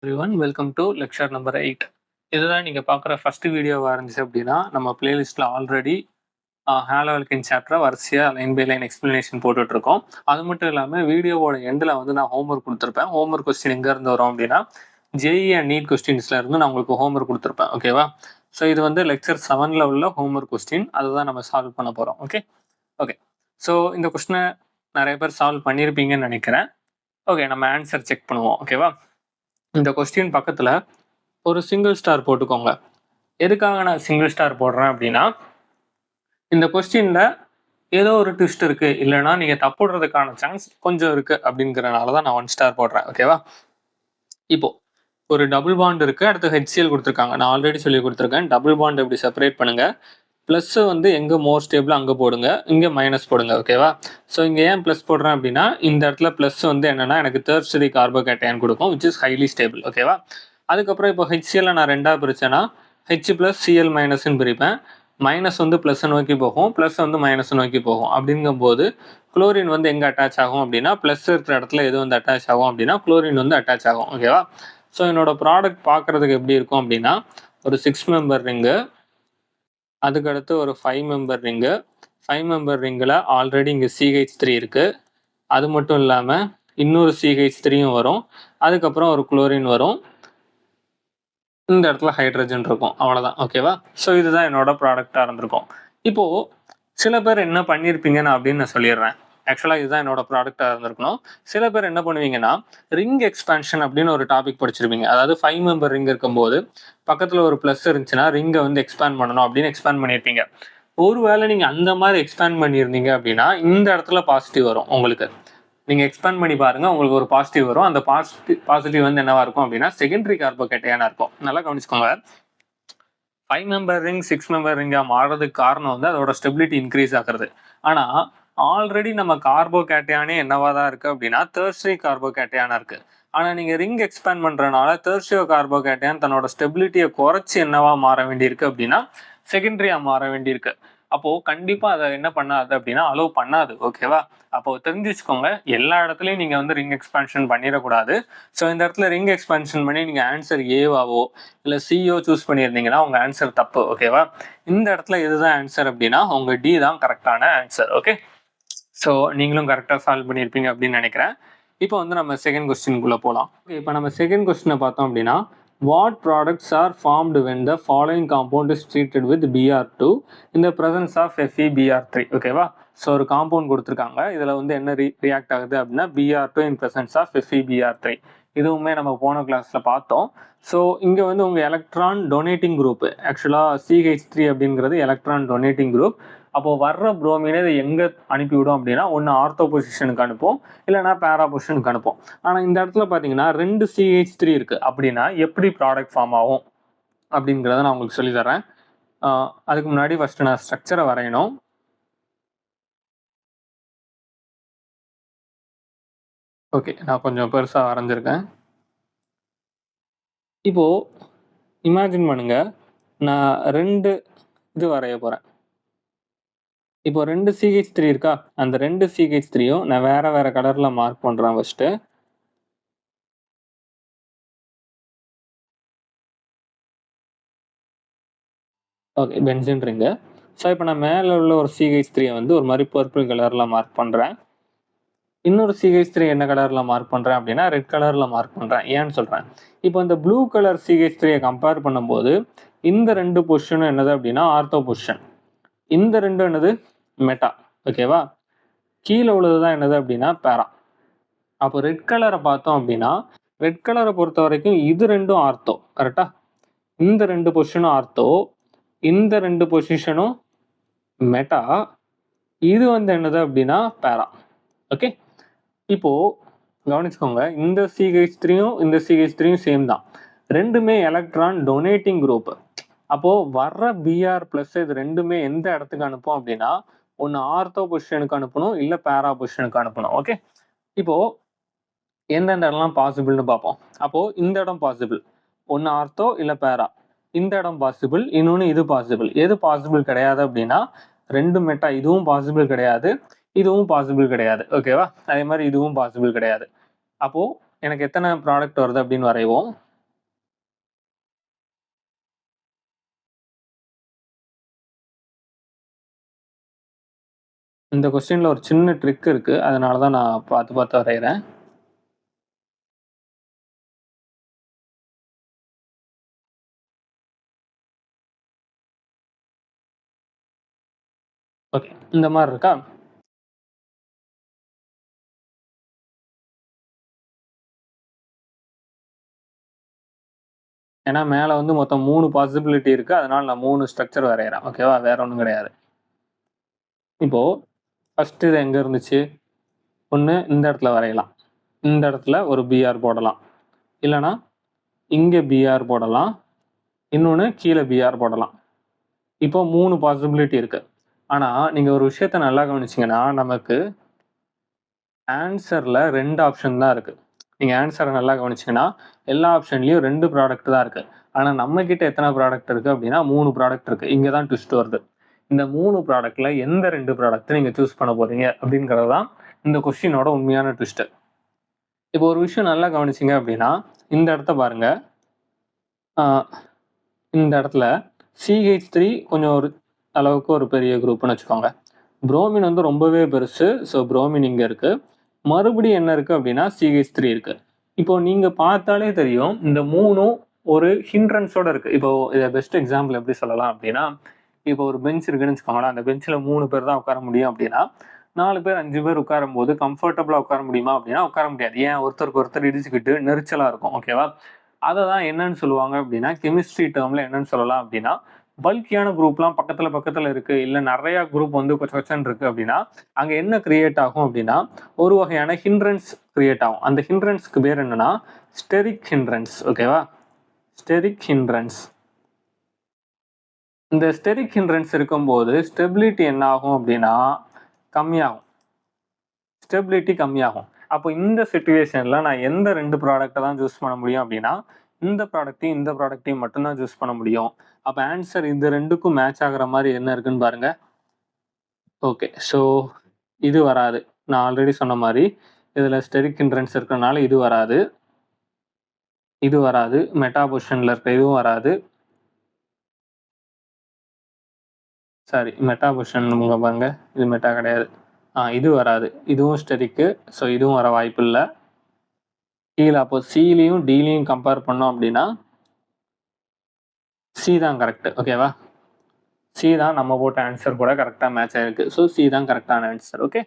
Everyone welcome to lecture number 8. இதுதான் நீங்கள் பார்க்குற ஃபர்ஸ்ட் வீடியோவாக இருந்துச்சு அப்படின்னா நம்ம பிளேலிஸ்ட்டில் ஆல்ரெடி ஹேலோ அல்கென் சாப்டரை வரிசையாக லைன் பை லைன் எக்ஸ்ப்ளனேஷன் போட்டுட்ருக்கோம். அது மட்டும் இல்லாமல் வீடியோவோட எண்டில் வந்து நான் ஹோம்ஒர்க் கொடுத்துருப்பேன். ஹோம்ஒர்க் கொஸ்டின் எங்கேருந்து வரும் அப்படின்னா ஜேஇ அண்ட் நீட் கொஸ்டின்ஸில் இருந்து நான் உங்களுக்கு ஹோம்ஒர்க் கொடுத்துருப்பேன். ஓகேவா? ஸோ இது வந்து லெக்சர் 7ல் உள்ள ஹோம்ஒர்க் கொஸ்டின். அதுதான் நம்ம சால்வ் பண்ண போகிறோம். ஓகே ஓகே ஸோ இந்த கொஸ்டினை நிறைய பேர் சால்வ் பண்ணியிருப்பீங்கன்னு நினைக்கிறேன். ஓகே, நம்ம ஆன்சர் செக் பண்ணுவோம். ஓகேவா? இந்த கொஸ்டின் பக்கத்தில் ஒரு சிங்கிள் ஸ்டார் போட்டுக்கோங்க. எதுக்காக நான் சிங்கிள் ஸ்டார் போடுறேன் அப்படின்னா, இந்த கொஸ்டினில் ஏதோ ஒரு ட்விஸ்ட் இருக்குது, இல்லைனா நீங்கள் தப்புடுறதுக்கான சான்ஸ் கொஞ்சம் இருக்குது அப்படிங்கிறனால தான் நான் 1 ஸ்டார் போடுறேன். ஓகேவா? இப்போ ஒரு டபுள் பாண்ட் இருக்குது, அடுத்து ஹெச்சிஎல் கொடுத்துருக்காங்க. நான் ஆல்ரெடி சொல்லி கொடுத்துருக்கேன். டபுள் பாண்ட் எப்படி செப்பரேட் பண்ணுங்கள், ப்ளஸ் வந்து எங்கே மோர் ஸ்டேபிள் அங்கே போடுங்க, இங்கே மைனஸ் போடுங்க. ஓகேவா? ஸோ இங்கே ஏன் ப்ளஸ் போடுறேன் அப்படின்னா, இந்த இடத்துல ப்ளஸ் வந்து என்னென்னா எனக்கு டெர்ஷரி கார்போகேட்டையான் கொடுக்கும், விச் இஸ் ஹைலி ஸ்டேபிள். ஓகேவா? அதுக்கப்புறம் இப்போ ஹெச்சிஎல்லை நான் ரெண்டாக பிரித்தேன்னா ஹெச் ப்ளஸ் சிஎல் மைனஸ்ன்னு பிரிப்பேன். மைனஸ் வந்து ப்ளஸ்ஸை நோக்கி போகும், ப்ளஸ் வந்து மைனஸை நோக்கி போகும். அப்படிங்கும்போது குளோரின் வந்து எங்கே அட்டாச் ஆகும் அப்படின்னா, ப்ளஸ் இருக்கிற இடத்துல எது வந்து அட்டாச் ஆகும் அப்படின்னா குளோரின் வந்து அட்டாச் ஆகும். ஓகேவா? ஸோ என்னோட ப்ராடக்ட் பார்க்குறதுக்கு எப்படி இருக்கும் அப்படின்னா, ஒரு 6 மெம்பர் ரிங்கு, அதுக்கடுத்து ஒரு 5 மெம்பர் ரிங்கு, 5 மெம்பர் ரிங்கில் ஆல்ரெடி இங்கே CH3 இருக்குது. அது மட்டும் இல்லாமல் இன்னொரு CH3யும் வரும், அதுக்கப்புறம் ஒரு குளோரின் வரும், இந்த இடத்துல ஹைட்ரஜன் இருக்கும். அவ்வளோதான். ஓகேவா? ஸோ இதுதான் என்னோட ப்ராடக்டாக இருந்திருக்கும். இப்போது சில பேர் என்ன பண்ணியிருப்பீங்கன்னு அப்படின்னு நான் சொல்லிடுறேன். ஆக்சுவலாக இதுதான் என்னோட ப்ராடக்டாக இருந்திருக்கணும். சில பேர் என்ன பண்ணுவீங்கன்னா, ரிங் எக்ஸ்பான்ஷன் அப்படின்னு ஒரு டாபிக் படிச்சிருப்பீங்க. அதாவது 5 மெம்பர் ரிங் இருக்கும்போது பக்கத்தில் ஒரு ப்ளஸ் இருந்துச்சுன்னா ரிங்கை வந்து எக்ஸ்பேண்ட் பண்ணணும் அப்படின்னு எக்ஸ்பேண்ட் பண்ணியிருப்பீங்க. ஒருவேளை நீங்கள் அந்த மாதிரி எக்ஸ்பேண்ட் பண்ணியிருந்தீங்க அப்படின்னா இந்த இடத்துல பாசிட்டிவ் வரும் உங்களுக்கு. நீங்கள் எக்ஸ்பேண்ட் பண்ணி பாருங்கள், உங்களுக்கு ஒரு பாசிட்டிவ் வரும். அந்த பாசிட்டிவ் வந்து என்னவா இருக்கும் அப்படின்னா செகண்டரி கார்போகேட்டையானா இருக்கும். நல்லா கவனிச்சுக்கோங்க. 5 மெம்பர் ரிங் 6 மெம்பர் ரிங்காக மாறுறதுக்கு காரணம் வந்து அதோட ஸ்டெபிலிட்டி இன்க்ரீஸ் ஆகிறது. ஆனால் ஆல்ரெடி நம்ம கார்போகேட்டையானே என்னவா தான் இருக்குது அப்படின்னா டெர்ஷரி கார்போகேட்டையானா இருக்குது. ஆனால் நீங்கள் ரிங் எக்ஸ்பேண்ட் பண்ணுறதுனால டெர்ஷியோ கார்போகேட்டையான் தன்னோட ஸ்டெபிலிட்டியை குறைச்சி என்னவா மாற வேண்டியிருக்கு அப்படின்னா செகண்டரியாக மாற வேண்டியிருக்கு. அப்போது கண்டிப்பாக அதை என்ன பண்ணாது அப்படின்னா அலோவ் பண்ணாது. ஓகேவா? அப்போது தெரிஞ்சு வச்சுக்கோங்க, எல்லா இடத்துலையும் நீங்கள் வந்து ரிங் எக்ஸ்பான்ஷன் பண்ணிடக்கூடாது. ஸோ இந்த இடத்துல ரிங் எக்ஸ்பான்ஷன் பண்ணி நீங்கள் ஆன்சர் ஏவாவோ இல்லை சிஓ சூஸ் பண்ணியிருந்தீங்கன்னா உங்கள் ஆன்சர் தப்பு. ஓகேவா? இந்த இடத்துல இதுதான் ஆன்சர் அப்படின்னா உங்கள் டி தான் கரெக்டான ஆன்சர். ஓகே, ஸோ நீங்களும் கரெக்டாக சால்வ் பண்ணியிருப்பீங்க அப்படின்னு நினைக்கிறேன். இப்போ வந்து நம்ம செகண்ட் கொஸ்டினுக்குள்ளே போகலாம். இப்போ நம்ம செகண்ட் கொஸ்டினை பார்த்தோம் அப்படின்னா, what products are formed when the following compound is treated with Br2 in the presence of FeBr3? ஓகேவா? ஸோ ஒரு காம்பவுண்ட் கொடுத்துருக்காங்க, இதில் வந்து என்ன ரியாக்ட் ஆகுது அப்படின்னா Br2 in presence of FeBr3. இதுவுமே நம்ம போன கிளாஸில் பார்த்தோம். ஸோ இங்கே வந்து உங்கள் எலக்ட்ரான் டொனேட்டிங் குரூப், ஆக்சுவலாக CH3 அப்படிங்கிறது எலக்ட்ரான் டொனேட்டிங் குரூப். அப்போது வர்ற புரோமினை இதை எங்கே அனுப்பிவிடும் அப்படின்னா ஒன்று ஆர்த்தோ பொசிஷனுக்கு அனுப்போம், இல்லைனா பேரா பொசிஷனுக்கு அனுப்போம். ஆனால் இந்த இடத்துல பார்த்தீங்கன்னா 2 CH3 இருக்குது. அப்படின்னா எப்படி ப்ராடக்ட் ஃபார்ம் ஆகும் அப்படிங்கிறத நான் உங்களுக்கு சொல்லித்தரேன். அதுக்கு முன்னாடி ஃபஸ்ட்டு நான் ஸ்ட்ரக்சரை வரையணும். ஓகே, நான் கொஞ்சம் பெருசாக வரைஞ்சிருக்கேன். இப்போது இமேஜின் பண்ணுங்கள், நான் 2 இது வரைய போகிறேன். இப்போ 2 CH3 இருக்கா, அந்த 2 CH3யும் நான் வேறு வேறு கலரில் மார்க் பண்ணுறேன் first. Okay, benzene ring. So இப்போ நான் மேலே உள்ள ஒரு CH3 வந்து ஒரு மாதிரி பர்பிள் கலரில் மார்க் பண்ணுறேன். இன்னொரு CH3 என்ன கலரில் மார்க் பண்ணுறேன் அப்படின்னா ரெட் கலரில் மார்க் பண்ணுறேன். ஏன்னு சொல்கிறேன், இப்போ இந்த ப்ளூ கலர் CH3யை கம்பேர் பண்ணும்போது இந்த 2 பொசிஷனும் என்னது அப்படின்னா ஆர்த்தோ பொசிஷன், இந்த 2 என்னது மெட்டா. ஓகேவா? கீழே உள்ளது தான் என்னது அப்படின்னா பேரா. அப்போ ரெட் கலரை பார்த்தோம் அப்படின்னா ரெட் கலரை பொறுத்த வரைக்கும் இது 2ம் ஆர்த்தோ. கரெக்டாக? இந்த 2 பொசிஷனும் ஆர்த்தோ, இந்த 2 பொசிஷனும் மெட்டா, இது வந்து என்னது அப்படின்னா பேரா. ஓகே, இப்போது கவனிச்சுக்கோங்க, இந்த CH3யும் இந்த CH3யும் சேம் தான், ரெண்டுமே எலக்ட்ரான் டொனேட்டிங் குரூப். அப்போது வர்ற Br ப்ளஸ் இது ரெண்டுமே எந்த இடத்துக்கு அனுப்பும் அப்படின்னா ஒன்று ஆர்த்தோ பொசிஷனுக்கு அனுப்பணும், இல்லை பேரா பொசிஷனுக்கு அனுப்பணும். ஓகே, இப்போது எந்தெந்த இடம்லாம் பாசிபிள்னு பார்ப்போம். அப்போது இந்த இடம் பாசிபிள், ஒன்று ஆர்த்தோ இல்லை பேரா. இந்த இடம் பாசிபிள், இன்னொன்று இது பாசிபிள். எது பாசிபிள் கிடையாது அப்படின்னா 2 மெட்டா, இதுவும் பாசிபிள் கிடையாது, இதுவும் பாசிபிள் கிடையாது. ஓகேவா? அதே மாதிரி இதுவும் பாசிபிள் கிடையாது. அப்போது எனக்கு எத்தனை ப்ராடக்ட் வருது அப்படின்னு வரைவோம். இந்த கொஸ்டின்ல ஒரு சின்ன ட்ரிக் இருக்கு. அதனால தான் நான் பார்த்து வரையறேன். ஓகே. இந்த மாரி இருக்கா? ஏன்னா மேல வந்து மொத்தம் 3 பாசிபிலிட்டி இருக்கு. அதனால நான் 3 ஸ்ட்ரக்சர் வரையறேன். ஓகேவா? வேற ஒண்ணும் கிடையாது. இப்போ ஃபர்ஸ்ட் இது எங்க இருந்துச்சு? ஒண்ணு இந்த இடத்துல வரையலாம். இந்த இடத்துல ஒரு பிஆர் போடலாம். இல்லன்னா இங்க பிஆர் போடலாம். இன்னொன்னு கீழ பிஆர் போடலாம். இப்போ 3 பாசிபிலிட்டி இருக்கு. ஆனா நீங்க ஒரு விஷயத்த நல்லா கவனிச்சீங்கன்னா, நமக்கு ஆன்ஸர்ல 2 ஆப்ஷன் தான் இருக்கு. நீங்க ஆன்ஸர நல்லா கவனிச்சீங்கன்னா, எல்லா ஆப்ஷன்லயும் 2 ப்ராடக்ட் தான் இருக்கு. ஆனா நம்ம கிட்ட எத்தன ப்ராடக்ட் இருக்கு அப்டின்னா 3 ப்ராடக்ட் இருக்கு. இங்க தான் ட்விஸ்ட் வருது. இந்த 3 ப்ராடக்ட்ல எந்த 2 ப்ராடக்ட்ட நீங்க சூஸ் பண்ண போறீங்க அப்டிங்கிறது தான் இந்த கொஸ்டினோட உண்மையான ட்விஸ்ட். இப்போ ஒரு விஷயம் நல்லா கவனிச்சீங்க அப்டின்னா, இந்த இடத்த பாருங்க. ஆ இந்த இடத்துல CH3 கொஞ்சம் ஒரு அளவுக்கு ஒரு பெரிய குரூப்னு வச்சுக்கோங்க. புரோமின் வந்து ரொம்பவே பெருசு. ஸோ புரோமின் இங்க இருக்கு. மறுபடியும் என்ன இருக்கு அப்படின்னா CH3 இருக்கு. இப்போ நீங்க பார்த்தாலே தெரியும் இந்த 3ம் ஒரு ஹிண்ட்ரன்ஸோட இருக்கு. இப்போ இத பெஸ்ட் எக்ஸாம்பிள் எப்படி சொல்லலாம் அப்படின்னா, இப்போ ஒரு பெஞ்ச் இருக்குன்னு வச்சுக்கோங்களேன். அந்த பெஞ்ச்ல 3 பேர் தான் உட்கார முடியும் அப்படின்னா, 4 பேர் 5 பேர் உட்காரும்போது கம்ஃபர்டபுளா உட்கார முடியுமா அப்படின்னா உட்கார முடியாது. ஏன் ஒருத்தருக்கு ஒருத்தர் இடிச்சுக்கிட்டு நெரிச்சலா இருக்கும். ஓகேவா? அத தான் என்னன்னு சொல்லுவாங்க அப்படின்னா, கெமிஸ்ட்ரி டெர்ம்ல என்னன்னு சொல்லலாம் அப்படின்னா, பல்கியான குரூப்லாம் பக்கத்துல பக்கத்துல இருக்கு. இல்ல நெறைய குரூப் வந்து கொச்ச கொச்சன்னு இருக்கு அப்படின்னா, அங்க என்ன கிரியேட் ஆகும் அப்படின்னா, ஒரு வகையான ஹிண்ட்ரன்ஸ் கிரியேட் ஆகும். அந்த ஹிண்ட்ரன்ஸ்க்கு பேர் என்னன்னா, ஸ்டெரிக் ஹிண்ட்ரன்ஸ். ஓகேவா? Steric hindrance. இந்த ஸ்டெரிக் ஹிண்ட்ரன்ஸ் இருக்கும்போது, ஸ்டெபிலிட்டி என்ன ஆகும் அப்படின்னா, கம்மியாகும். ஸ்டெபிலிட்டி கம்மியாகும். அப்போ இந்த சிச்சுவேஷன்ல நான் எந்த 2 ப்ராடக்ட்ட தான் சூஸ் பண்ண முடியும் அப்படின்னா, இந்த ப்ராடக்ட்டையும், இந்த ப்ராடக்ட்டையும் மட்டும் தான் சூஸ் பண்ண முடியும். அப்ப ஆன்ஸர் இது 2க்கும் மேட்ச் ஆகுற மாரி என்ன இருக்குன்னு பாருங்க. ஓகே. ஸோ இது வராது. நான் ஆல்ரெடி சொன்ன மாரி, இதுல ஸ்டெரிக் ஹிண்ட்ரன்ஸ் இருக்கறனால இது வராது. இது வராது. மெட்டா பொசிஷன்ல இருக்க இதுவும் வராது. சாரி மெட்டா பொசிஷன் இங்க பாருங்க. இது மெட்டா கிடையாது. இது வராது. இதுவும் ஸ்டெரிக்கு. ஸோ இதுவும் வர வாய்ப்பில்ல. கீழ அப்போ சிலயும், டிலயும் கம்பேர் பண்ணோம் அப்படின்னா, சி தான் கரெக்ட். ஓகேவா? சி தான் நம்ம போட்ட ஆன்சர் கூட கரெக்ட்டா மேட்ச் ஆயிருக்கு. ஸோ சி தான் கரெக்ட்டான ஆன்சர். ஓகே.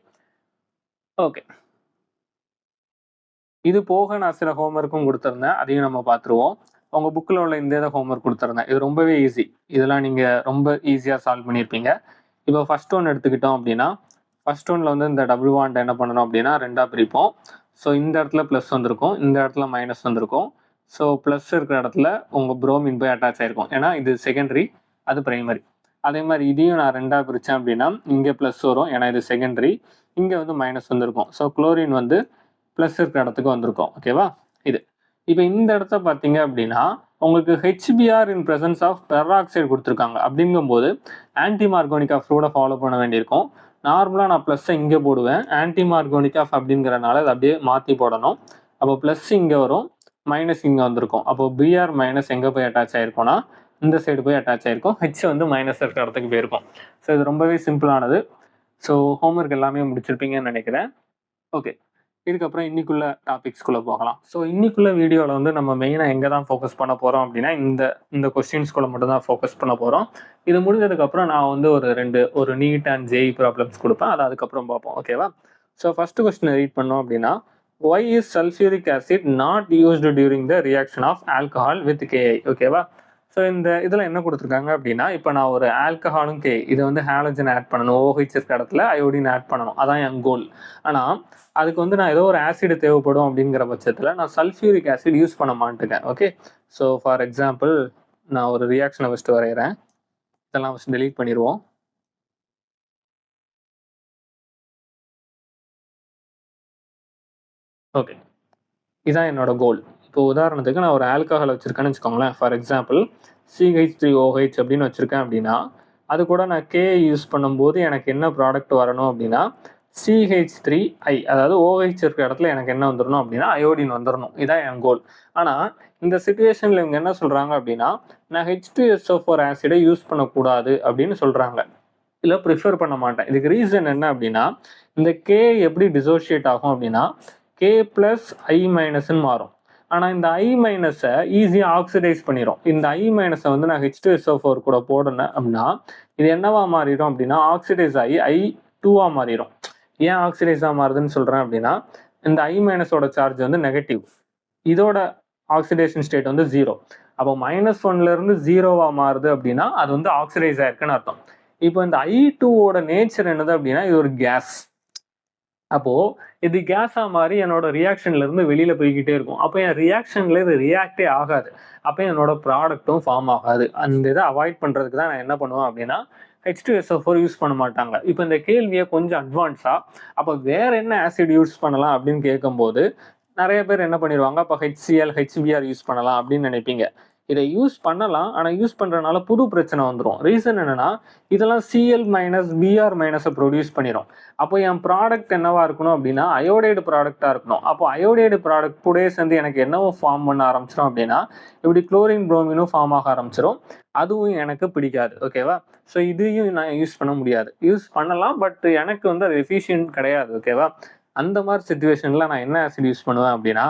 ஓகே. இது போக நான் சில ஹோம்வொர்க்கும் குடுத்திருந்தேன். அதையும் நம்ம பார்த்துருவோம். உங்க புக்ல உள்ள இந்த இத ஹோம்வொர்க் குடுத்திருந்தேன். இது ரொம்பவே ஈஸி. இதெல்லாம் நீங்க ரொம்ப ஈஸியா சால்வ் பண்ணியிருப்பீங்க. இப்போ ஃபர்ஸ்ட் ஒன் எடுத்துக்கிட்டோம் அப்படின்னா, ஃபர்ஸ்ட் ஒன்ல வந்து இந்த டபுள் பாண்ட் என்ன பண்ணணும் அப்படின்னா 2ஆ பிரிப்போம். ஸோ இந்த இடத்துல பிளஸ் வந்திருக்கும். இந்த இடத்துல மைனஸ் வந்திருக்கும். ஸோ பிளஸ் இருக்கிற இடத்துல உங்க புரோமின் போய் அட்டாச் ஆயிருக்கும். ஏன்னா இது செகண்டரி, அது பிரைமரி. அதே மாரி இதையும் நான் 2ஆ பிரிச்சேன் அப்படின்னா, இங்க பிளஸ் வரும். ஏன்னா இது செகண்டரி. இங்க வந்து மைனஸ் வந்திருக்கும். ஸோ குளோரின் வந்து பிளஸ் இருக்கிற இடத்துக்கு வந்திருக்கும். ஓகேவா? இது. இப்ப இந்த இடத்த பார்த்தீங்க அப்படின்னா, உங்களுக்கு HBr in presence of peroxide குடுத்துருக்காங்க. அப்படிங்கும்போது ஆன்டி மார்கோனிக் ஆஃப் ரூல ஃபாலோ பண்ண வேண்டியிருக்கும். நார்மலா நான் பிளஸ்ஸ இங்க போடுவேன். ஆன்டி மார்கோனிக் ஆஃப் அப்படிங்கிறனால அத அப்படியே மாத்தி போடணும். அப்போ பிளஸ் இங்க வரும். மைனஸ் இங்க வந்திருக்கும். அப்போ Br மைனஸ் எங்க போய் அட்டாச் ஆயிருக்கும்னா, இந்த சைடு போய் அட்டாச் ஆயிருக்கும். H வந்து மைனஸ் இருக்கிற இடத்துக்கு போயிருக்கும். ஸோ இது ரொம்பவே சிம்பிளானது. ஸோ ஹோம்வொர்க் எல்லாமே முடிச்சிருப்பீங்கன்னு நெனைக்கிறேன். ஓகே. இதுக்கப்புறம் இன்னைக்குள்ள டாபிக்ஸ்குள்ள போகலாம். ஸோ இன்னைக்குள்ள வீடியோல வந்து நம்ம மெயினா எங்க தான் ஃபோக்கஸ் பண்ண போறோம் அப்படின்னா, இந்த இந்த கொஸ்டின்ஸ்குள்ள மட்டும் தான் ஃபோக்கஸ் பண்ண போறோம். இது முடிஞ்சதுக்கப்புறம் நான் வந்து ஒரு நீட் அண்ட் ஜேஇ ப்ராப்ளம்ஸ் குடுப்பேன். அத அதுக்கப்புறம் பார்ப்போம். ஓகேவா? ஸோ ஃபர்ஸ்ட் கொஸ்டின் ரீட் பண்ணோம் அப்படின்னா, why is sulphuric acid not used during the reaction of alcohol with KI? ஓகேவா? ஸோ இந்த இதுல என்ன குடுத்துருக்காங்க அப்படின்னா, இப்ப நான் ஒரு ஆல்கஹாலும் இத வந்து ஹாலஜன் ஆட் பண்ணணும். OH இருக்க இடத்துல அயோடின் ஆட் பண்ணணும். அதான் என் கோல். ஆனா அதுக்கு வந்து நான் ஏதோ ஒரு ஆசிட் தேவைப்படும் அப்படிங்கிற பட்சத்துல நான் சல்ஃபியூரிக் ஆசிட் யூஸ் பண்ண மாட்டேன். ஓகே. ஸோ ஃபார் எக்ஸாம்பிள் நான் ஒரு ரியாக்ஷனை ஃபர்ஸ்ட் வரைகிறேன். இதெல்லாம் ஃபர்ஸ்ட் டெலீட் பண்ணிடுவோம். ஓகே. இதான் என்னோட கோல். இப்போ உதாரணத்துக்கு நான் ஒரு ஆல்கஹால் வச்சிருக்கேன்னு வச்சுக்கோங்களேன். ஃபார் எக்ஸாம்பிள் CH3OH அப்படின்னு வச்சிருக்கேன் அப்படின்னா, அது கூட நான் K யூஸ் பண்ணும்போது எனக்கு என்ன ப்ராடக்ட் வரணும் அப்படின்னா, CH3I, அதாவது OH இருக்கிற இடத்துல எனக்கு என்ன வந்துரணும் அப்படின்னா, அயோடின் வந்துரணும். இதான் என் கோல். ஆனா இந்த சிச்சுவேஷன்ல இவங்க என்ன சொல்றாங்க அப்படின்னா, நான் H2SO4 ஆசிடை யூஸ் பண்ணக்கூடாது அப்படின்னு சொல்றாங்க. இல்லை ப்ரிஃபர் பண்ண மாட்டேன். இதுக்கு ரீசன் என்ன அப்படின்னா, இந்த கே எப்படி டிசோஷியேட் ஆகும் அப்படின்னா கே ப்ளஸ் ஐ மைனஸ்ன்னு மாறும். ஆனால் இந்த ஐ மைனஸை ஈஸியாக ஆக்சிடைஸ் பண்ணிடும். இந்த ஐ மைனஸை வந்து நான் H2SO4 கூட போடணும் அப்படின்னா இது என்னவா மாறிடும் அப்படின்னா ஆக்சிடைஸ் ஆகி I2 மாறிடும். ஏன் ஆக்சிடைஸாக மாறுதுன்னு சொல்கிறேன் அப்படின்னா இந்த ஐ மைனஸோட சார்ஜ் வந்து நெகட்டிவ், இதோட ஆக்சிடேஷன் ஸ்டேட் வந்து 0. அப்போ -1லேருந்து 0வா மாறுது அப்படின்னா அது வந்து ஆக்சிடைஸ் ஆயிருக்குன்னு அர்த்தம். இப்போ இந்த I2ஓட நேச்சர் என்னது அப்படின்னா இது ஒரு கேஸ். அப்போ இது கேஸா மாறி என்னோட ரியாக்ஷன்ல இருந்து வெளியில போய்கிட்டே இருக்கும். அப்போ என் ரியாக்ஷன்ல இது ரியாக்டே ஆகாது. அப்போ என்னோட ப்ராடக்ட்டும் ஃபார்ம் ஆகாது. அந்த இதை அவாய்ட் பண்றதுக்கு தான் நான் என்ன பண்ணுவேன் அப்படின்னா H2SO4 யூஸ் பண்ண மாட்டாங்க. இப்போ இந்த கேள்வியை கொஞ்சம் அட்வான்ஸா அப்போ வேற என்ன ஆசிட் யூஸ் பண்ணலாம் அப்படின்னு கேட்கும்போது நிறைய பேர் என்ன பண்ணிடுவாங்க, அப்போ HCl HBr யூஸ் பண்ணலாம் அப்படின்னு நினைப்பீங்க. இதை யூஸ் பண்ணலாம், ஆனால் யூஸ் பண்ணுறதுனால புது பிரச்சனை வந்துடும். ரீசன் என்னன்னா இதெல்லாம் Cl மைனஸ் Br மைனஸை ப்ரொடியூஸ் பண்ணிடும். அப்போ என் ப்ராடக்ட் என்னவா இருக்கணும் அப்படின்னா அயோடைடு ப்ராடக்டாக இருக்கணும். அப்போ அயோடைடு ப்ராடக்ட் கூட சேர்ந்து எனக்கு என்னவோ ஃபார்ம் பண்ண ஆரம்பிச்சிடும் அப்படின்னா இப்படி குளோரின் புரோமினும் ஃபார்ம் ஆக ஆரம்பிச்சிடும். அதுவும் எனக்கு பிடிக்காது. ஓகேவா? ஸோ இதையும் நான் யூஸ் பண்ண முடியாது. யூஸ் பண்ணலாம், பட் எனக்கு வந்து அது எஃபிஷியன்ட் கிடையாது. ஓகேவா? அந்த மாதிரி சுச்சுவேஷனில் நான் என்ன ஆசிட் யூஸ் பண்ணுவேன் அப்படின்னா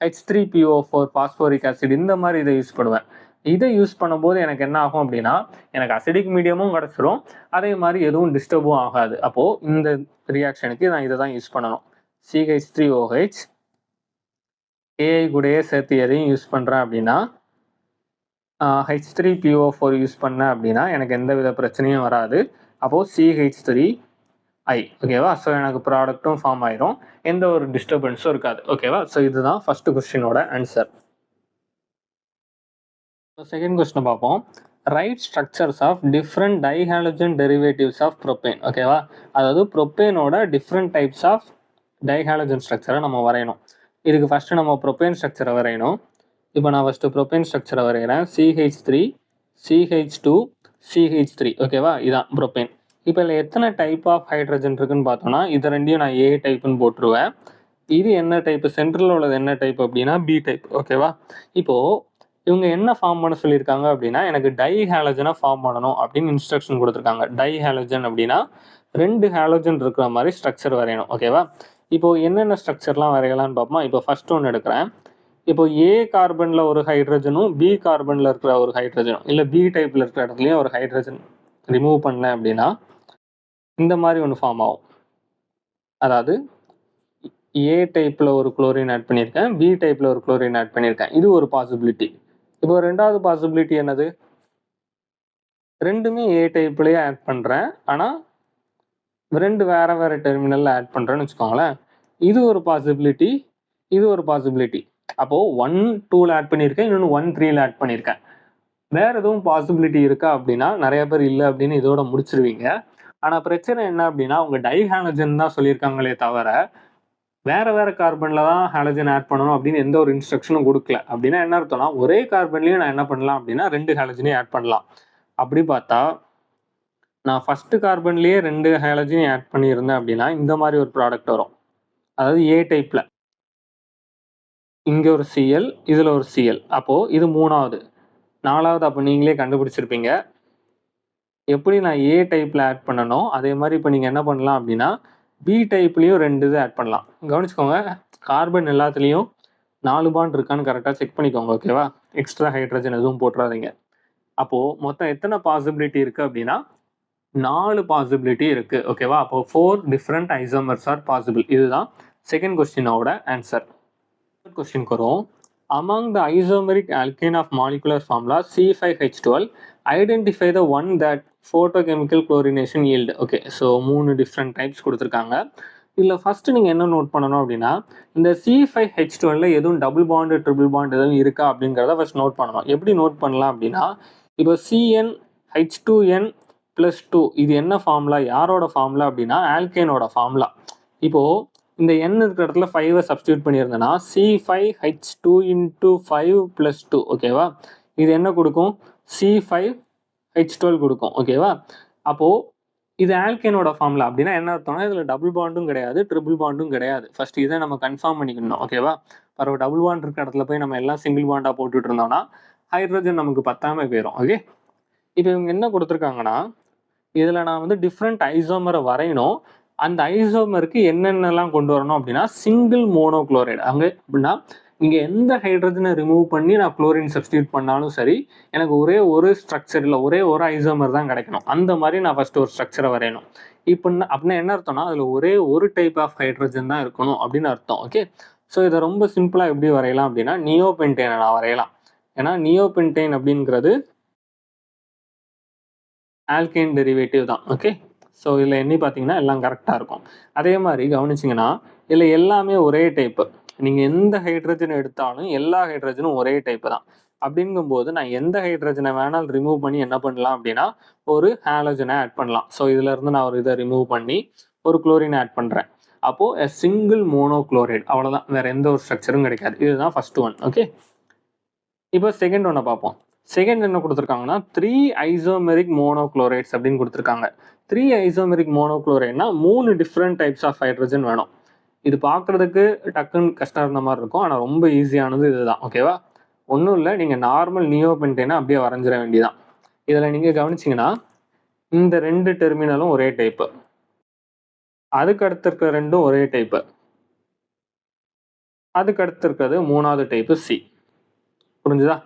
H3PO4 பாஸ்போரிக் ஆசிட், இந்த மாதிரி இதை யூஸ் பண்ணுவேன். இதை யூஸ் பண்ணும்போது எனக்கு என்ன ஆகும் அப்படின்னா எனக்கு அசிடிக் மீடியமும் கிடச்சிரும், அதே மாதிரி எதுவும் டிஸ்டர்பும் ஆகாது. அப்போது இந்த ரியாக்ஷனுக்கு நான் இதை தான் யூஸ் பண்ணணும். CH3OH AI கூடயே சேர்த்து எதையும் யூஸ் பண்ணுறேன் அப்படின்னா H3PO4 யூஸ் பண்ணேன் அப்படின்னா எனக்கு எந்த வித பிரச்சனையும் வராது. அப்போது CH3I. ஓகேவா? ஸோ எனக்கு ப்ராடக்ட்டும் ஃபார்ம் ஆயிரும், எந்த ஒரு டிஸ்டர்பன்ஸும் இருக்காது. ஓகேவா? ஸோ இதுதான் ஃபர்ஸ்ட் கொஸ்டினோட ஆன்சர். செகண்ட் கொஸ்டினை பார்ப்போம். Write structures of different dihalogen derivatives of propane. ஓகேவா? அதாவது ப்ரோப்பேனோட டிஃப்ரெண்ட் டைப்ஸ் ஆஃப் டைஹாலஜன் ஸ்ட்ரக்சரை நம்ம வரையணும். இதுக்கு ஃபஸ்ட்டு நம்ம ப்ரோப்பேன் ஸ்ட்ரக்சரை வரையணும். இப்போ நான் ஃபஸ்ட்டு ப்ரோப்பேன் ஸ்ட்ரக்சரை வரைகிறேன். CH3 CH2 CH3. ஓகேவா? இதான் ப்ரோப்பேன். இப்போ இதில் எத்தனை டைப் ஆஃப் ஹைட்ரஜன் இருக்குன்னு பார்த்தோன்னா இது ரெண்டையும் நான் ஏ டைப்புன்னு போட்டுருவேன். இது என்ன டைப்பு, சென்ட்ரலில் உள்ளது என்ன டைப் அப்படின்னா பி டைப். ஓகேவா? இப்போது இவங்க என்ன ஃபார்ம் பண்ண சொல்லியிருக்காங்க அப்படின்னா எனக்கு டைஹாலஜனை ஃபார்ம் பண்ணணும் அப்படின்னு இன்ஸ்ட்ரக்ஷன் கொடுத்துருக்காங்க. டைஹாலஜன் அப்படின்னா 2 ஹாலஜன் இருக்கிற மாதிரி ஸ்ட்ரக்சர் வரையணும். ஓகேவா? இப்போது என்னென்ன ஸ்ட்ரக்சர்லாம் வரையலான்னு பார்ப்போம். இப்போ ஃபர்ஸ்ட் ஒன்று எடுக்கிறேன். இப்போ ஏ கார்பனில் ஒரு ஹைட்ரஜனும் பி கார்பனில் இருக்கிற ஒரு ஹைட்ரஜனும் இல்லை பி டைப்பில் இருக்கிற இடத்துலையும் ஒரு ஹைட்ரஜன் ரிமூவ் பண்ணேன் அப்படின்னா இந்த மாதிரி ஒன்று ஃபார்ம் ஆகும். அதாவது ஏ டைப்பில் ஒரு குளோரின் ஆட் பண்ணியிருக்கேன், பி டைப்பில் ஒரு குளோரின் ஆட் பண்ணியிருக்கேன். இது ஒரு பாசிபிலிட்டி. இப்போ ரெண்டாவது பாசிபிலிட்டி என்னது, ரெண்டுமே ஏ டைப்லேயே ஆட் பண்ணுறேன், ஆனால் ரெண்டு வேறு வேறு டெர்மினலில் ஆட் பண்ணுறேன்னு வச்சுக்கோங்களேன். இது ஒரு பாசிபிலிட்டி, இது ஒரு பாசிபிலிட்டி. அப்போது 1 2ல் ஆட் பண்ணியிருக்கேன், இன்னொன்று 1 3ல் ஆட் பண்ணியிருக்கேன். வேறு எதுவும் பாசிபிலிட்டி இருக்கா அப்படின்னா நிறைய பேர் இல்லை அப்படின்னு இதோட முடிச்சிருவீங்க. ஆனால் பிரச்சனை என்ன அப்படின்னா அவங்க டைஹாலஜன் தான் சொல்லியிருக்காங்களே தவிர வேறு வேறு கார்பனில் தான் ஹாலஜன் ஆட் பண்ணணும் அப்படின்னு எந்த ஒரு இன்ஸ்ட்ரக்ஷனும் கொடுக்கல. அப்படின்னா என்ன அர்த்தம்னா ஒரே கார்பன்லேயும் நான் என்ன பண்ணலாம் அப்படின்னா 2 ஹாலஜனையும் ஆட் பண்ணலாம். அப்படி பார்த்தா நான் ஃபஸ்ட்டு கார்பன்லேயே 2 ஹாலஜனையும் ஆட் பண்ணியிருந்தேன் அப்படின்னா இந்த மாதிரி ஒரு ப்ராடக்ட் வரும். அதாவது ஏ டைப்பில் இங்கே ஒரு Cl, இதில் ஒரு Cl. அப்போது இது 3வது, 4வது. அப்போ நீங்களே கண்டுபிடிச்சிருப்பீங்க எப்படி நான் ஏ டைப்பில் ஆட் பண்ணணும். அதே மாதிரி இப்போ நீங்கள் என்ன பண்ணலாம் அப்படின்னா பி டைப்லேயும் 2 இது ஆட் பண்ணலாம். கவனிச்சுக்கோங்க, கார்பன் எல்லாத்துலேயும் 4 பாண்ட் இருக்கான்னு கரெக்டாக செக் பண்ணிக்கோங்க. ஓகேவா? எக்ஸ்ட்ரா ஹைட்ரஜன் எதுவும் போட்டுறாதீங்க. அப்போது மொத்தம் எத்தனை பாசிபிலிட்டி இருக்குது அப்படின்னா 4 பாசிபிலிட்டி இருக்குது. ஓகேவா? அப்போது 4 டிஃப்ரெண்ட் ஐசோமர்ஸ் ஆர் பாசிபிள். இதுதான் செகண்ட் கொஸ்டினோட ஆன்சர். தேர்ட் கொஸ்டின் வரும். Among the isomeric alkane of molecular formula C5H12, identify the one that photochemical chlorination yield. Okay, so 3 different types கொடுத்துருக்காங்க. இதில் ஃபஸ்ட்டு நீங்கள் என்ன நோட் பண்ணணும் அப்படின்னா இந்த C5H12 எதுவும் டபுள் பாண்டு ட்ரிபிள் பாண்ட் எதுவும் இருக்கா அப்படிங்கிறத ஃபஸ்ட் நோட் பண்ணணும். எப்படி நோட் பண்ணலாம் அப்படின்னா இப்போ CnH2n+2 இது என்ன ஃபார்முலா, யாரோட ஃபார்முலா அப்படின்னா ஆல்கேனோட ஃபார்முலா. இப்போது இந்த n இருக்கிற இடத்துல 5 சப்ஸ்டியூட் பண்ணியிருந்தேன்னா C5H2 × 5 + 2. ஓகேவா? இது என்ன கொடுக்கும், C5H12 கொடுக்கும். ஓகேவா? அப்போது இது ஆல்கேனோட ஃபார்முலா. அப்படின்னா என்ன அர்த்தம்னா இதில் டபுள் பாண்டும் கிடையாது, ட்ரிபிள் பாண்டும் கிடையாது. ஃபர்ஸ்ட் இதை நம்ம கன்ஃபார்ம் பண்ணிக்கணும். ஓகேவா? பரவாயில்ல, டபுள் பாண்ட் இருக்கிற இடத்துல போய் நம்ம எல்லாம் சிங்கிள் பாண்டாக போட்டுட்டு இருந்தோம்னா ஹைட்ரஜன் நமக்கு பத்தாமல் போயிடும். ஓகே, இப்போ இவங்க என்ன கொடுத்துருக்காங்கன்னா இதில் நான் வந்து டிஃப்ரெண்ட் ஐசோமரை வரையணும். அந்த ஐசோமருக்கு என்னென்னலாம் கொண்டு வரணும் அப்படின்னா சிங்கிள் மோனோக்ளோரைடு. அங்கே அப்படின்னா இங்கே எந்த ஹைட்ரஜனை ரிமூவ் பண்ணி நான் குளோரின் சப்ஸ்டியூட் பண்ணாலும் சரி, எனக்கு ஒரே ஒரு ஸ்ட்ரக்சர் இல்லை ஒரே ஒரு ஐசோமர் தான் கிடைக்கணும். அந்த மாதிரி நான் ஃபஸ்ட்டு ஒரு ஸ்ட்ரக்சரை வரையணும். இப்போ அப்படின்னா என்ன அர்த்தம்னா அதில் ஒரே ஒரு டைப் ஆஃப் ஹைட்ரஜன் தான் இருக்கணும் அப்படின்னு அர்த்தம். ஓகே, ஸோ இதை ரொம்ப சிம்பிளாக எப்படி வரையலாம் அப்படின்னா நியோபென்டேனை நான் வரையலாம். ஏன்னா நியோபென்டேன் அப்படிங்கிறது ஆல்கைன் டெரிவேட்டிவ் தான். ஓகே, ஸோ இதில் எண்ணி பார்த்தீங்கன்னா எல்லாம் கரெக்டாக இருக்கும். அதே மாதிரி கவனிச்சிங்கன்னா இதில் எல்லாமே ஒரே டைப்பு. நீங்கள் எந்த ஹைட்ரஜன் எடுத்தாலும் எல்லா ஹைட்ரஜனும் ஒரே டைப்பு தான். அப்படிங்கும்போது நான் எந்த ஹைட்ரஜனை வேணாலும் ரிமூவ் பண்ணி என்ன பண்ணலாம் அப்படின்னா ஒரு ஹாலோஜனை ஆட் பண்ணலாம். ஸோ இதிலேருந்து நான் ஒரு இதை ரிமூவ் பண்ணி ஒரு குளோரினை ஆட் பண்ணுறேன். அப்போது எ சிங்கிள் மோனோக்ளோரைடு, அவ்வளோதான், வேறு எந்த ஒரு ஸ்ட்ரக்சரும் கிடைக்காது. இதுதான் ஃபர்ஸ்ட் ஒன். ஓகே, இப்போ செகண்ட் ஒன்றை பார்ப்போம். செகண்ட் என்ன கொடுத்துருக்காங்கன்னா 3 ஐசோமெரிக் மோனோக்ளோரைட்ஸ் அப்படின்னு கொடுத்துருக்காங்க. 3 ஐசோமெரிக் மோனோக்ளோரைட்னா 3 டிஃப்ரெண்ட் டைப்ஸ் ஆஃப் ஹைட்ரஜன் வேணும். இது பார்க்குறதுக்கு டக்குன்னு கஷ்டம் இருந்த மாதிரி இருக்கும், ஆனால் ரொம்ப ஈஸியானது இதுதான். ஓகேவா, ஒன்றும் இல்லை, நீங்கள் நார்மல் நியோபென்டேனை அப்படியே வரைஞ்சிட வேண்டியதான். இதில் நீங்கள் கவனிச்சிங்கன்னா இந்த 2 டெர்மினலும் ஒரே டைப்பு, அதுக்கு அடுத்து இருக்கிற ரெண்டும் ஒரே டைப்பு, அதுக்கு அடுத்து இருக்கிறது 3வது டைப்பு சி. புரிஞ்சுதா?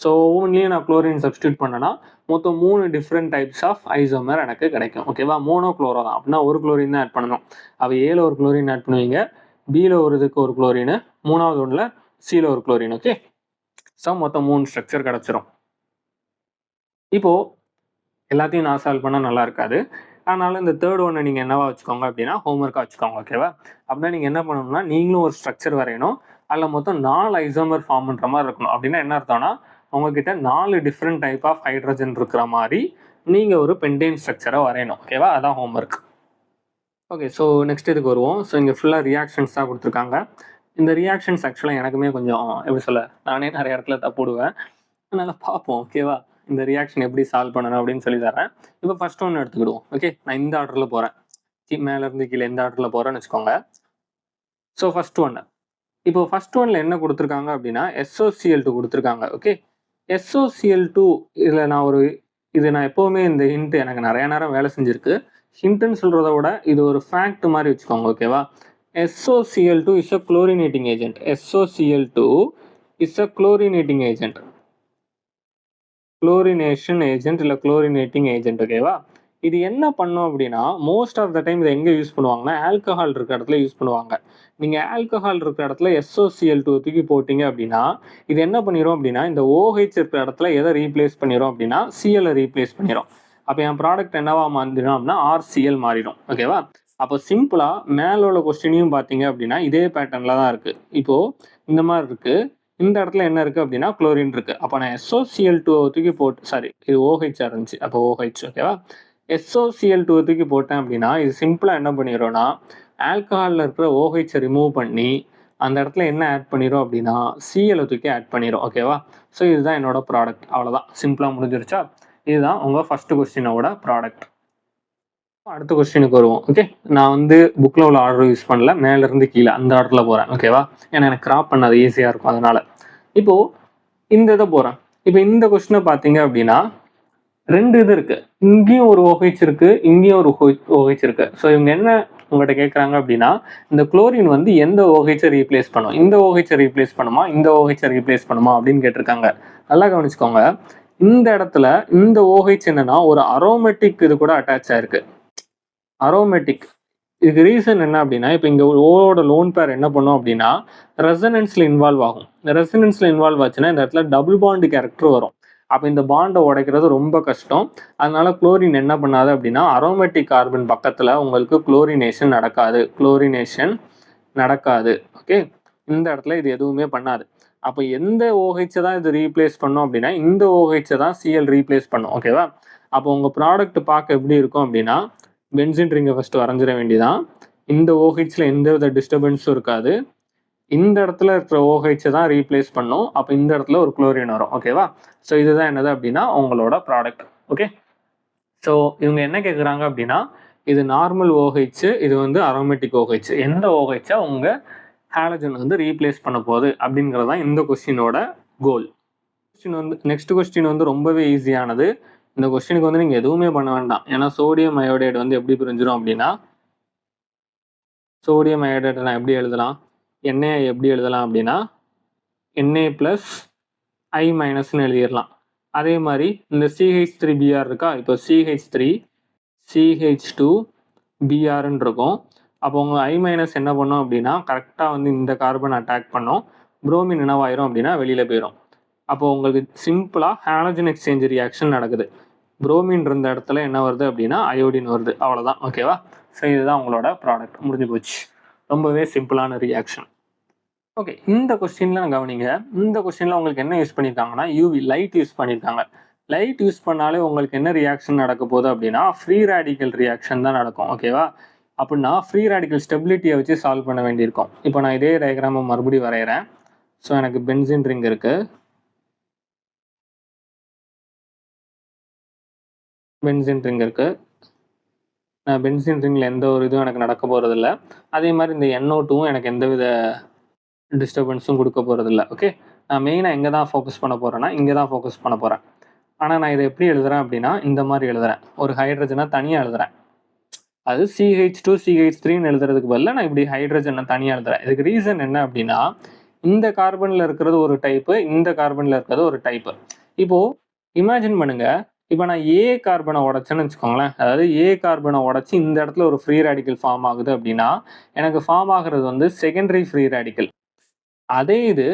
ஸோ ஒவ்வொன்றிலையும் நான் குளோரின் சப்ஸ்டியூட் பண்ணேன்னா மொத்தம் 3 டிஃப்ரெண்ட் டைப்ஸ் ஆஃப் ஐசோமர் எனக்கு கிடைக்கும். ஓகேவா, மோனோக்ளோரோ தான், அப்படின்னா ஒரு குளோரின் தான் ஆட் பண்ணணும். அவ ஏல ஒரு குளோரின் ஆட் பண்ணுவீங்க, பியில் ஒரு இதுக்கு ஒரு குளோரின், 3வது ஒன்றில் சியில் ஒரு குளோரின். ஓகே, ஸோ மொத்தம் 3 ஸ்ட்ரக்சர் கிடச்சிரும். இப்போது எல்லாத்தையும் நான் சால்வ் பண்ணால் நல்லா இருக்காது, அதனால இந்த தேர்ட் ஒன்னை நீங்கள் என்னவா வச்சுக்கோங்க அப்படின்னா ஹோம்ஒர்க்காக வச்சுக்கோங்க. ஓகேவா, அப்படின்னா நீங்கள் என்ன பண்ணணும்னா நீங்களும் ஒரு ஸ்ட்ரக்சர் வரையணும். அதில் மொத்தம் 4 ஐசோமர் ஃபார்ம் பண்ணுற மாதிரி இருக்கணும். அப்படின்னா என்ன அர்த்தம்னா உங்ககிட்ட 4 டிஃப்ரெண்ட் டைப் ஆஃப் ஹைட்ரஜன் இருக்கிற மாதிரி நீங்கள் ஒரு பென்டேன் ஸ்ட்ரக்சரை வரையணும். ஓகேவா, அதான் ஹோம்ஒர்க். ஓகே, ஸோ நெக்ஸ்ட் இதுக்கு வருவோம். ஸோ இங்கே ஃபுல்லாக ரியாக்ஷன்ஸ் தான் கொடுத்துருக்காங்க. இந்த ரியாக்ஷன்ஸ் ஆக்சுவலாக எனக்குமே கொஞ்சம் எப்படி சொல்ல, நானே நிறைய இடத்துல தப்புடுவேன், அதனால் பார்ப்போம். ஓகேவா, இந்த ரியாக்ஷன் எப்படி சால்வ் பண்ணணும் அப்படின்னு சொல்லி தரேன். இப்போ ஃபர்ஸ்ட் ஒன்று எடுத்துக்கிடுவோம். ஓகே, நான் இந்த ஆர்டரில் போகிறேன், மேலேருந்து கீழே எந்த ஆர்டரில் போகிறேன்னு வச்சுக்கோங்க. ஸோ ஃபர்ஸ்ட் ஒன்று, இப்போ ஃபர்ஸ்ட் ஒன்ல என்ன கொடுத்துருக்காங்க அப்படின்னா SOCl2 கொடுத்துருக்காங்க. ஓகே, SOCl2 இதில் நான் எப்போவுமே இந்த ஹிண்ட் எனக்கு நிறைய நேரம் வேலை செஞ்சுருக்கு. ஹிண்ட்டுன்னு சொல்கிறத விட இது ஒரு ஃபேக்ட் மாதிரி வச்சுக்கோங்க. ஓகேவா, SOCl2 is a chlorinating agent. SOCl2 is a chlorinating agent, chlorination agent இல்லை குளோரினேட்டிங் ஏஜென்ட். ஓகேவா, இது என்ன பண்ணும் அப்படின்னா மோஸ்ட் ஆஃப் த டைம் இதை எங்கே யூஸ் பண்ணுவாங்கன்னா ஆல்கஹால் இருக்கிற இடத்துல யூஸ் பண்ணுவாங்க. நீங்கள் ஆல்கஹால் இருக்கிற இடத்துல SOCl2 தூக்கி போட்டிங்க அப்படின்னா இது என்ன பண்ணிடும் அப்படின்னா இந்த OH இருக்கிற இடத்துல எதை ரீப்ளேஸ் பண்ணிடும் அப்படின்னா சிஎல்லை ரீப்ளேஸ் பண்ணிடும். அப்போ என் ப்ராடக்ட் என்னவா மாறிடும் அப்படின்னா RCl மாறிடும். ஓகேவா, அப்போ சிம்பிளாக மேலே உள்ள கொஸ்டினையும் பார்த்தீங்க அப்படின்னா இதே பேட்டர்னில் தான் இருக்குது. இப்போது இந்த மாதிரி இருக்குது, இந்த இடத்துல என்ன இருக்குது அப்படின்னா குளோரின் இருக்குது. அப்போ நான் SOCl2 தூக்கி போட்டு, சாரி இது OH இருந்துச்சு, அப்போ OH. ஓகேவா, SOCl2 தூக்கி போட்டேன் அப்படின்னா இது சிம்பிளாக என்ன பண்ணிடும்னா ஆல்கஹாலில் இருக்கிற OH ரிமூவ் பண்ணி அந்த இடத்துல என்ன ஆட் பண்ணிடும் அப்படின்னா சிஎல் தூக்கி ஆட் பண்ணிடும். ஓகேவா, ஸோ இதுதான் என்னோட ப்ராடக்ட். அவ்வளோதான், சிம்பிளாக முடிஞ்சிருச்சா? இதுதான் உங்கள் ஃபர்ஸ்ட் கொஸ்டினோட ப்ராடக்ட். அடுத்த கொஸ்டினுக்கு வருவோம். ஓகே, நான் வந்து புக்கில் உள்ள ஆர்டர் யூஸ் பண்ணல, மேலேருந்து கீழே அந்த ஆர்டரில் போகிறேன். ஓகேவா, ஏன்னா எனக்கு கிராப் பண்ண அது ஈஸியாக இருக்கும், அதனால் இப்போது இந்த இதை போகிறேன். இப்போ இந்த கொஸ்டினை பார்த்தீங்க அப்படின்னா 2 இது இருக்குது, இங்கேயும் ஒரு OH இருக்குது, இங்கேயும் ஒரு OH இருக்குது. ஸோ இவங்க என்ன உங்கள்கிட்ட கேட்குறாங்க அப்படின்னா இந்த குளோரின் வந்து எந்த OH ரீப்ளேஸ் பண்ணும், இந்த OH ரீப்ளேஸ் பண்ணுமா இந்த OH ரீப்ளேஸ் பண்ணுமா அப்படின்னு கேட்டிருக்காங்க. நல்லா கவனிச்சுக்கோங்க, இந்த இடத்துல இந்த OH என்னன்னா ஒரு அரோமேட்டிக் இது கூட அட்டாச் ஆயிருக்கு. அரோமேட்டிக், இதுக்கு ரீசன் என்ன அப்படின்னா இப்போ இங்கே ஓட லோன் பேர் என்ன பண்ணும் அப்படின்னா ரெசனன்ஸில் இன்வால்வ் ஆகும். ரெசனன்ஸில் இன்வால்வ் ஆச்சுன்னா இந்த இடத்துல டபுள் பாண்டு கேரக்டர் வரும். அப்போ இந்த பாண்டை உடைக்கிறது ரொம்ப கஷ்டம். அதனால குளோரின் என்ன பண்ணாது அப்படின்னா அரோமேட்டிக் கார்பன் பக்கத்தில் உங்களுக்கு குளோரினேஷன் நடக்காது. ஓகே, இந்த இடத்துல இது எதுவுமே பண்ணாது. அப்போ எந்த OH தான் இது ரீப்ளேஸ் பண்ணும் அப்படின்னா இந்த OH தான் Cl ரீப்ளேஸ் பண்ணும். ஓகேவா, அப்போ உங்கள் ப்ராடக்ட் பார்க்க எப்படி இருக்கும் அப்படின்னா பென்சின் ரிங்கை ஃபஸ்ட்டு வரைஞ்சிட வேண்டியதான். இந்த OHல எந்த வித டிஸ்டர்பன்ஸும் இருக்காது, இந்த இடத்துல இருக்கிற OH தான் ரீப்ளேஸ் பண்ணும். அப்போ இந்த இடத்துல ஒரு குளோரின் வரும். ஓகேவா, ஸோ இதுதான் என்னது அப்படின்னா உங்களோட ப்ராடக்ட். ஓகே, ஸோ இவங்க என்ன கேட்குறாங்க அப்படின்னா இது நார்மல் OH, இது வந்து அரோமேட்டிக் OH, எந்த OH உங்கள் ஹாலஜன் வந்து ரீப்ளேஸ் பண்ண போகுது அப்படிங்கிறது தான் இந்த கொஸ்டினோட கோல். நெக்ஸ்ட் கொஸ்டின் வந்து ரொம்பவே ஈஸியானது. இந்த கொஸ்டினுக்கு வந்து நீங்கள் எதுவுமே பண்ண வேண்டாம். ஏன்னா சோடியம் அயோடைடு வந்து எப்படி பிரிஞ்சிடும் அப்படின்னா, சோடியம் அயோடைடு நான் எப்படி எழுதலாம், Na எப்படி எழுதலாம் அப்படின்னா Na ப்ளஸ் I மைனஸ்ன்னு எழுதிடலாம். அதே மாதிரி இந்த CH3Br இருக்கா, இப்போ CH3 CH2 Brன்னு இருக்கும். அப்போ உங்கள் I மைனஸ் என்ன பண்ணும் அப்படின்னா கரெக்டாக வந்து இந்த கார்பன் அட்டாக் பண்ணும். புரோமின் என்னவாயிரும் அப்படின்னா வெளியில் போயிடும். அப்போ உங்களுக்கு சிம்பிளாக ஹாலஜன் எக்ஸ்சேஞ்ச் ரியாக்ஷன் நடக்குது. புரோமின் இருந்த இடத்துல என்ன வருது அப்படின்னா அயோடின் வருது. அவ்வளோதான். ஓகேவா? ஸோ இதுதான் உங்களோட ப்ராடக்ட். முடிஞ்சு போச்சு. ரொம்பவே சிம்பிளான ரியாக்ஷன். ஓகே, இந்த கொஸ்டின்லாம் கவனிங்க. இந்த கொஸ்டினில் உங்களுக்கு என்ன யூஸ் பண்ணியிருக்காங்கன்னா யூவி லைட் யூஸ் பண்ணியிருக்காங்க. லைட் யூஸ் பண்ணாலே உங்களுக்கு என்ன ரியாக்ஷன் நடக்க போகுது அப்படின்னா ஃப்ரீ ரேடிக்கல் ரியாக்ஷன் தான் நடக்கும். ஓகேவா? அப்படின்னா ஃப்ரீ ரேடிக்கல் ஸ்டெபிலிட்டியை வச்சு சால்வ் பண்ண வேண்டியிருக்கும். இப்போ நான் இதே டயக்ராமை மறுபடியும் வரைகிறேன். ஸோ எனக்கு பென்சின் ரிங் இருக்குது. பென்சின் ரிங் இருக்குது. பென்சின் ரிங்கில் எந்த ஒரு இதுவும் எனக்கு நடக்க போகிறதில்ல. அதே மாதிரி இந்த NO2வும் எனக்கு எந்த வித டிஸ்டர்பன்ஸும் கொடுக்க போகிறதில்ல. ஓகே, நான் மெயினாக எங்கே தான் ஃபோக்கஸ் பண்ண போகிறேன்னா இங்கே தான் ஃபோக்கஸ் பண்ண போகிறேன். ஆனால் நான் இதை எப்படி எழுதுறேன் அப்படின்னா இந்த மாதிரி எழுதுறேன். ஒரு ஹைட்ரஜனை தனியாக எழுதுறேன். அது CH2 CH3ன்னு எழுதுறதுக்கு பதிலாக நான் இப்படி ஹைட்ரஜனை தனியாக எழுதுறேன். இதுக்கு ரீசன் என்ன அப்படின்னா இந்த கார்பனில் இருக்கிறது ஒரு டைப்பு, இந்த கார்பனில் இருக்கிறது ஒரு டைப்பு. இப்போது இமேஜின் பண்ணுங்க, இப்போ நான் A கார்பனை உடைச்சேன்னு வச்சுக்கோங்களேன். அதாவது A கார்பனை உடைச்சி இந்த இடத்துல ஒரு ஃப்ரீ ரேடிக்கல் ஃபார்ம் ஆகுது அப்படின்னா எனக்கு ஃபார்ம் ஆகுறது வந்து செகண்டரி ஃப்ரீ ரேடிக்கல். அதே இது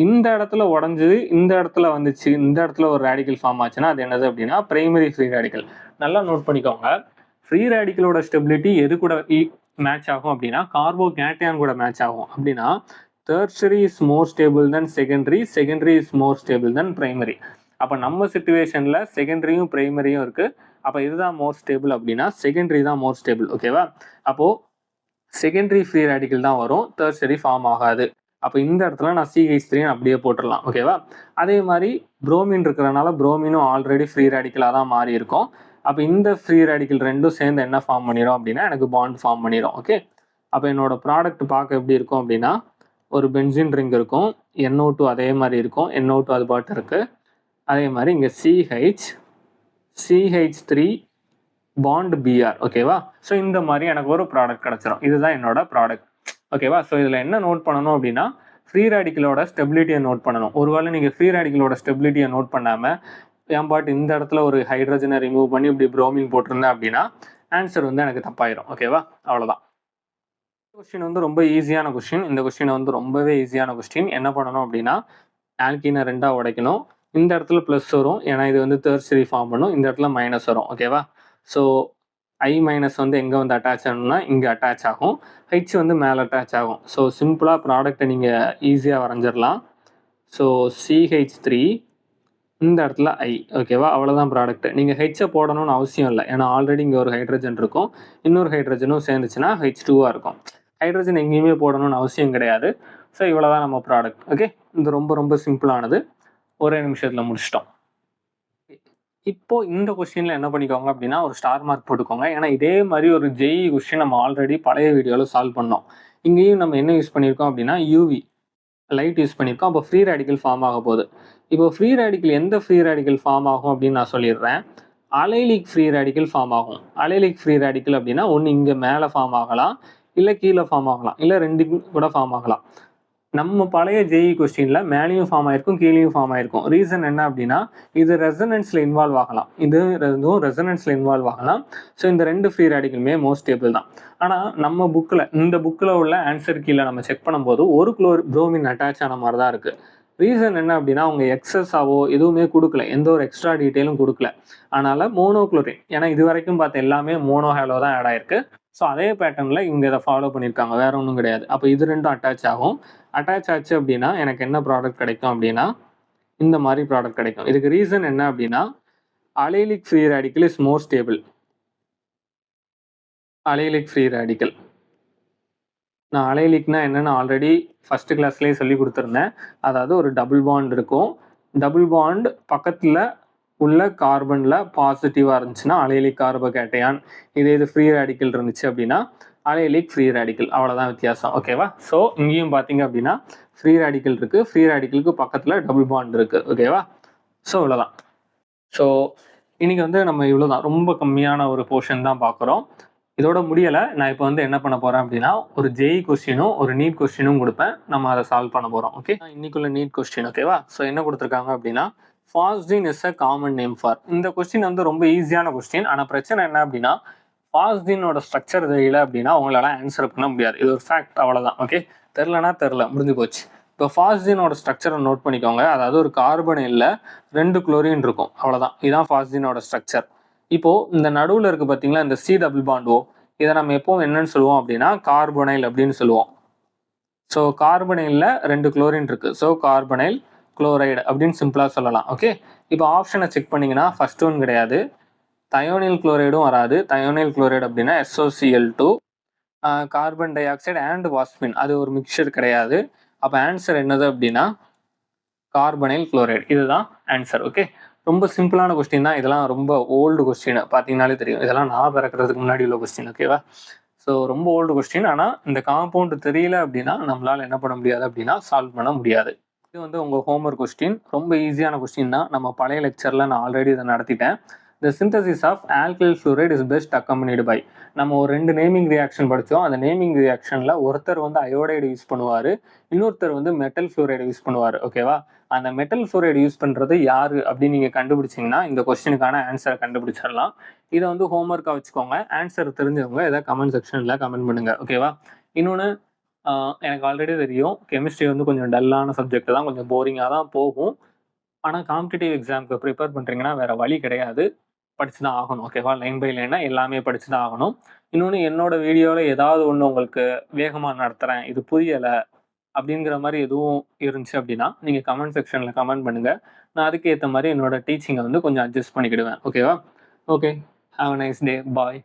இந்த இடத்துல உடஞ்சது இந்த இடத்துல வந்துச்சு, இந்த இடத்துல ஒரு ரேடிக்கல் ஃபார்ம் ஆச்சுன்னா அது என்னது அப்படின்னா பிரைமரி ஃப்ரீ ரேடிக்கல். நல்லா நோட் பண்ணிக்கோங்க. ஃப்ரீ ரேடிக்கலோட ஸ்டெபிலிட்டி எது கூட மேட்ச் ஆகும் அப்படின்னா கார்போகேட்டையான் கூட மேட்ச் ஆகும். அப்படின்னா tertiary is more stable then secondary, secondary is more stable then primary. அப்போ நம்ம சிச்சுவேஷனில் செகண்டரியும் பிரைமரியும் இருக்குது. அப்போ இதுதான் மோர் ஸ்டேபிள் அப்படின்னா செகண்டரி தான் மோர் ஸ்டேபிள். ஓகேவா? அப்போது செகண்டரி ஃப்ரீ ரேடிக்கல் தான் வரும், டெர்ஷரி ஃபார்ம் ஆகாது. அப்போ இந்த இடத்துல நான் CH3 அப்படியே போட்டுடலாம். ஓகேவா? அதே மாதிரி புரோமின் இருக்கிறனால புரோமினும் ஆல்ரெடி ஃப்ரீ ரேடிக்கலாக தான் மாறி இருக்கும். அப்போ இந்த ஃப்ரீ ரேடிக்கல் ரெண்டும் சேர்ந்து என்ன ஃபார்ம் பண்ணிடும் அப்படின்னா எனக்கு பாண்ட் ஃபார்ம் பண்ணிடும். ஓகே, அப்போ என்னோட ப்ராடக்ட் பார்க்க எப்படி இருக்கும் அப்படின்னா ஒரு பென்சின் ரிங் இருக்கும், NO2 அதே மாதிரி இருக்கும், NO2 அது பாட்டு இருக்குது. அதே மாதிரி இங்கே CH3 பாண்ட் Br. ஓகேவா? ஸோ இந்த மாதிரி எனக்கு ஒரு ப்ராடக்ட் கிடச்சிரும். இதுதான் என்னோட ப்ராடக்ட். ஓகேவா? ஸோ இதில் என்ன நோட் பண்ணணும் அப்படின்னா ஃப்ரீ ரேடிக்கலோட ஸ்டெபிலிட்டியை நோட் பண்ணணும். ஒருவேளை நீங்கள் ஃப்ரீ ரேடிக்கலோட ஸ்டெபிலிட்டியை நோட் பண்ணாமல் என் பாட்டு இந்த இடத்துல ஒரு ஹைட்ரஜனை ரிமூவ் பண்ணி இப்படி புரோமின் போட்டிருந்தேன் அப்படின்னா ஆன்சர் வந்து எனக்கு தப்பாயிரும். ஓகேவா? அவ்வளோதான். கொஸ்டின் வந்து ரொம்ப ஈஸியான கொஸ்டின். இந்த கொஸ்டினை வந்து ரொம்பவே ஈஸியான கொஸ்டின். என்ன பண்ணணும் அப்படின்னா ஆல்கீனை ரெண்டாக உடைக்கணும். இந்த இடத்துல ப்ளஸ் வரும், ஏன்னா இது வந்து டெர்ஷரி ஃபார்ம் பண்ணும். இந்த இடத்துல மைனஸ் வரும். ஓகேவா? ஸோ I மைனஸ் வந்து எங்கே வந்து அட்டாச் ஆகணும்னா இங்கே அட்டாச் ஆகும், H வந்து மேலே அட்டாச் ஆகும். ஸோ சிம்பிளாக ப்ராடக்டை நீங்கள் ஈஸியாக வரைஞ்சிடலாம். ஸோ CH3 இந்த இடத்துல I. ஓகேவா? அவ்வளோதான் ப்ராடக்ட். நீங்கள் H போடணும்னு அவசியம் இல்லை, ஏன்னா ஆல்ரெடி இங்கே ஒரு ஹைட்ரஜன் இருக்கும், இன்னொரு ஹைட்ரஜனும் சேர்ந்துச்சுன்னா H2ஆக இருக்கும். ஹைட்ரஜன் எங்கேயுமே போடணும்னு அவசியம் கிடையாது. ஸோ இவ்வளோ தான் நம்ம ப்ராடக்ட். ஓகே, இது ரொம்ப ரொம்ப சிம்பிளானது. ஒரே நிமிஷத்தில் முடிச்சிட்டோம். இப்போ இந்த கொஸ்டினில் என்ன பண்ணிக்கோங்க அப்படின்னா ஒரு ஸ்டார் மார்க் போட்டுக்கோங்க. ஏன்னா இதே மாதிரி ஒரு JEE கொஸ்டின் நம்ம ஆல்ரெடி பழைய வீடியோவில் சால்வ் பண்ணோம். இங்கேயும் நம்ம என்ன யூஸ் பண்ணியிருக்கோம் அப்படின்னா யூவி லைட் யூஸ் பண்ணியிருக்கோம். அப்போ ஃப்ரீ ரேடிக்கல் ஃபார்ம் ஆக போகுது. இப்போ ஃப்ரீ ரேடிக்கல் எந்த ஃப்ரீ ரேடிக்கல் ஃபார்ம் ஆகும் அப்படின்னு நான் சொல்லிடுறேன். அலைலிக் ஃப்ரீ ரேடிக்கல் ஃபார்ம் ஆகும். அலைலிக் ஃப்ரீ ரேடிக்கல் அப்படின்னா ஒன்று இங்கே மேலே ஃபார்ம் ஆகலாம், இல்லை கீழே ஃபார்ம் ஆகலாம், இல்லை ரெண்டுக்கும் கூட ஃபார்ம் ஆகலாம். நம்ம பழைய JEE கொஸ்டினில் மேலேயும் ஃபார்ம் ஆயிருக்கும், கீழேயும் ஃபார்ம் ஆயிருக்கும். ரீசன் என்ன அப்படின்னா இது ரெசனன்ஸில் இன்வால்வ் ஆகலாம், இதுவும் ரெசனன்ஸில் இன்வால்வ் ஆகலாம். ஸோ இந்த ரெண்டு ஃப்ரீ ரேடிக்கலுமே மோஸ்ட் ஸ்டேபிள் தான். ஆனால் நம்ம இந்த புக்கில் உள்ள ஆன்சர் கீழே நம்ம செக் பண்ணும்போது ஒரு புரோமின் அட்டாச் ஆன மாதிரி தான் இருக்குது. ரீசன் என்ன அப்படின்னா அவங்க எக்ஸஸாவோ எதுவுமே கொடுக்கல, எந்த ஒரு எக்ஸ்ட்ரா டீட்டெயிலும் கொடுக்கல. அதனால் மோனோக்ளோரின், ஏன்னா இது வரைக்கும் பார்த்த எல்லாமே மோனோ ஹேலோ தான் ஆட் ஆயிருக்கு. ஸோ அதே பேட்டர்னில் இவங்க இதை ஃபாலோ பண்ணியிருக்காங்க, வேற ஒன்றும் கிடையாது. அப்போ இது ரெண்டும் அட்டாச் ஆகும். அட்டாச் ஆச்சு அப்படின்னா எனக்கு என்ன ப்ராடக்ட் கிடைக்கும் அப்படின்னா இந்த மாதிரி ப்ராடக்ட் கிடைக்கும். இதுக்கு ரீசன் என்ன அப்படின்னா allylic free radical is more stable. Allylic free radical, நான் அலைலிக்னா என்னென்னு ஆல்ரெடி ஃபஸ்ட்டு கிளாஸ்லேயே சொல்லி கொடுத்துருந்தேன். அதாவது ஒரு டபுள் பாண்ட் இருக்கும், டபுள் பாண்ட் பக்கத்தில் உள்ள கார்பனில் பாசிட்டிவாக இருந்துச்சுன்னா அலைலிக் கார்போகேட்டையான், இது ஃப்ரீ ரேடிக்கல் இருந்துச்சு அப்படின்னா அலைலிக் ஃப்ரீ ரேடிக்கல். அவ்வளோதான் வித்தியாசம். ஓகேவா? ஸோ இங்கேயும் பார்த்தீங்க அப்படின்னா ஃப்ரீ ரேடிக்கல் இருக்குது, ஃப்ரீ ரேடிக்கலுக்கு பக்கத்தில் டபுள் பாண்ட் இருக்குது. ஓகேவா? ஸோ இவ்வளோதான். ஸோ இன்னைக்கு வந்து நம்ம இவ்வளோதான், ரொம்ப கம்மியான ஒரு போர்ஷன் தான் பார்க்குறோம். இதோட முடியலை. நான் இப்போ வந்து என்ன பண்ண போகிறேன் அப்படின்னா, ஒரு ஜேஇ கொஸ்டினும் ஒரு நீட் கொஸ்டினும் கொடுப்பேன். நம்ம அதை சால்வ் பண்ண போகிறோம். ஓகே, இன்னைக்குள்ள நீட் கொஸ்டின் ஓகேவா? ஸோ என்ன கொடுத்துருக்காங்க அப்படின்னா, phosgene is a common name for. இந்த கொஸ்டின் வந்து ரொம்ப ஈஸியான கொஸ்டின். ஆனால் பிரச்சனை என்ன அப்படின்னா, ஃபாஸ்டினோட ஸ்ட்ரக்சர் தெரியல அப்படின்னா உங்களால் ஆன்சர் பண்ண முடியாது. இது ஒரு ஃபேக்ட், அவ்வளோதான். ஓகே, தெரிலனா தெரில, முடிஞ்சு போச்சு. இப்போ ஃபாஸ்டினோட ஸ்ட்ரக்சரை நோட் பண்ணிக்கோங்க. அதாவது ஒரு கார்பனில் 2 குளோரின் இருக்கும், அவ்வளோதான். இதுதான் ஃபாஸ்டினோட ஸ்ட்ரக்சர். இப்போ இந்த நடுவில் இருக்கு பார்த்தீங்களா, இந்த சி டபுள் பாண்ட் ஓ, இதை நம்ம எப்பவும் என்னன்னு சொல்லுவோம் அப்படின்னா கார்பனைல் அப்படின்னு சொல்லுவோம். ஸோ கார்பனைலில் 2 குளோரின் இருக்கு. ஸோ கார்பனைல் குளோரைடு அப்படின்னு சிம்பிளாக சொல்லலாம். ஓகே, இப்போ ஆப்ஷனை செக் பண்ணிங்கன்னா ஃபர்ஸ்ட் ஒன் கிடையாது, தயோனில் குளோரைடும் வராது. தயோனில் குளோரைடு அப்படின்னா SOCl2, carbon dioxide and phosphine, அது ஒரு மிக்சர் கிடையாது. அப்போ ஆன்சர் என்னது அப்படின்னா கார்பனைல் குளோரைடு, இதுதான் ஆன்சர். ஓகே, ரொம்ப சிம்பிளான கொஸ்டின் தான். இதெல்லாம் ரொம்ப ஓல்டு கொஸ்டின், பார்த்தீங்கன்னாலே தெரியும். இதெல்லாம் நான் பிறக்கிறதுக்கு முன்னாடி உள்ள கொஸ்டின். ஓகேவா? ஸோ ரொம்ப ஓல்டு கொஸ்டின். ஆனால் இந்த காம்பவுண்ட் தெரியல அப்படின்னா நம்மளால் என்ன பண்ண முடியாது அப்படின்னா சால்வ் பண்ண முடியாது. இது வந்து உங்கள் ஹோம்ஒர்க் கொஸ்டின், ரொம்ப ஈஸியான கொஸ்டின் தான். நம்ம பழைய லெக்சரில் நான் ஆல்ரெடி இதை நடத்திட்டேன். The synthesis of alkyl fluoride is best accomplished by. நம்ம ஒரு 2 நேமிங் ரியாக்ஷன் படித்தோம். அந்த நேமிங் ரியாக்ஷனில் ஒருத்தர் வந்து அயோடைடு யூஸ் பண்ணுவார், இன்னொருத்தர் வந்து மெட்டல் ஃப்ளூரைடு யூஸ் பண்ணுவார். ஓகேவா? அந்த மெட்டல் ஃப்ளூரைடு யூஸ் பண்ணுறது யார் அப்படின்னு நீங்கள் கண்டுபிடிச்சிங்கன்னா இந்த கொஸ்டினுக்கான ஆன்சரை கண்டுபிடிச்சிடலாம். இதை வந்து ஹோம்ஒர்க்காக வச்சுக்கோங்க. ஆன்சர் தெரிஞ்சவங்க எதாவது கமெண்ட் செக்ஷனில் கமெண்ட் பண்ணுங்கள். ஓகேவா? இன்னொன்று, எனக்கு ஆல்ரெடி தெரியும் கெமிஸ்ட்ரி வந்து கொஞ்சம் டல்லான சப்ஜெக்ட் தான், கொஞ்சம் போரிங்காக தான் போகும். ஆனால் காம்படிட்டிவ் எக்ஸாமுக்கு ப்ரிப்பேர் பண்ணுறீங்கன்னா வேறு வழி கிடையாது, படிச்சு தான் ஆகணும். ஓகேவா? லைன் பை லைனாக எல்லாமே படிச்சு தான் ஆகணும். இன்னொன்று, என்னோட வீடியோவில் ஏதாவது ஒன்று உங்களுக்கு வேகமாக நடத்துகிறேன், இது புரியலை அப்படிங்கிற மாதிரி எதுவும் இருந்துச்சு அப்படின்னா நீங்கள் கமெண்ட் செக்ஷனில் கமெண்ட் பண்ணுங்கள். நான் அதுக்கு ஏற்ற மாதிரி என்னோட டீச்சிங்கை வந்து கொஞ்சம் அட்ஜஸ்ட் பண்ணிக்கிடுவேன். ஓகேவா? Okay, have a nice day, bye.